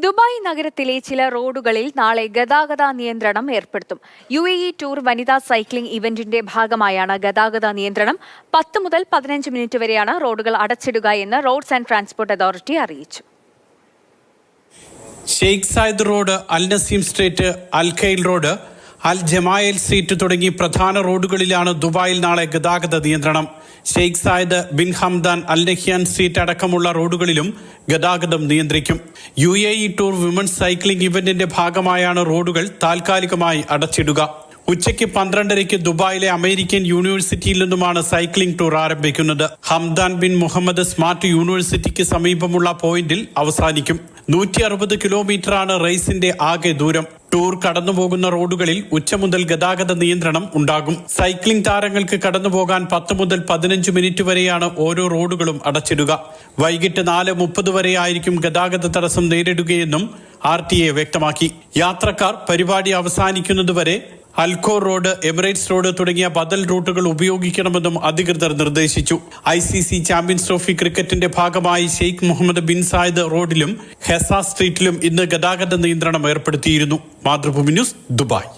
Dubai നഗരത്തിലെ ചില റോഡുകളിൽ നാളെ ഗതാഗത നിയന്ത്രണം ഏർപ്പെടുത്തും. UAE ടൂർ വനിതാ സൈക്ലിംഗ് ഇവന്റിന്റെ ഭാഗമായാണ് ഗതാഗത നിയന്ത്രണം. 10 മുതൽ 15 മിനിറ്റ് വരെയാണ് റോഡുകൾ അടച്ചിടുക എന്ന് റോഡ്സ് ആൻഡ് ട്രാൻസ്പോർട്ട് അതോറിറ്റി അറിയിച്ചു. ഷെയ്ഖ് സായിദ് റോഡ്, അൽ നസീം സ്ട്രീറ്റ്, അൽ ഖൈൽ റോഡ്, അൽ ജമായൽ സ്ട്രീറ്റ് തുടങ്ങി പ്രധാന റോഡുകളിലാണ് ദുബായിൽ നാളെ ഗതാഗത നിയന്ത്രണം. Sheikh Zayed bin Hamdan, Al Nahyan street അടക്കമുള്ള റോഡുകളിലും ഗതാഗതം നിയന്ത്രിക്കും. UAE ടൂർ വിമൻസ് സൈക്ലിംഗ് ഇവന്റിന്റെ ഭാഗമായാണ് റോഡുകൾ താൽക്കാലികമായി അടച്ചിടുക. ഉച്ചയ്ക്ക് 12:30 ദുബായിലെ അമേരിക്കൻ യൂണിവേഴ്സിറ്റിയിൽ നിന്നുമാണ് സൈക്ലിംഗ് ടൂർ ആരംഭിക്കുന്നത്. ഹംദാൻ ബിൻ മുഹമ്മദ് സ്മാർട്ട് യൂണിവേഴ്സിറ്റിക്ക് സമീപമുള്ള പോയിന്റിൽ അവസാനിക്കും. 160 കിലോമീറ്ററാണ് റേസിന്റെ ആകെ ദൂരം. ടൂർ കടന്നുപോകുന്ന റോഡുകളിൽ ഉച്ച മുതൽ ഗതാഗത നിയന്ത്രണം ഉണ്ടാകും. സൈക്ലിംഗ് താരങ്ങൾക്ക് കടന്നുപോകാൻ 10 മുതൽ 15 മിനിറ്റ് വരെയാണ് ഓരോ റോഡുകളും അടച്ചിടുക. വൈകിട്ട് 4:30 വരെയായിരിക്കും ഗതാഗത തടസ്സം നേരിടുകയെന്നും RTA വ്യക്തമാക്കി. യാത്രക്കാർ പരിപാടി അവസാനിക്കുന്നതുവരെ അൽഖോർ റോഡ്, എമിറേറ്റ്സ് റോഡ് തുടങ്ങിയ ബദൽ റൂട്ടുകൾ ഉപയോഗിക്കണമെന്നും അധികൃതർ നിർദ്ദേശിച്ചു. ICC ചാമ്പ്യൻസ് ട്രോഫി ക്രിക്കറ്റിന്റെ ഭാഗമായി ഷെയ്ഖ് മുഹമ്മദ് ബിൻ സായിദ് റോഡിലും ഹെസ സ്ട്രീറ്റിലും ഇന്ന് ഗതാഗത നിയന്ത്രണം ഏർപ്പെടുത്തിയിരുന്നു. Mathrubhumi news, Dubai.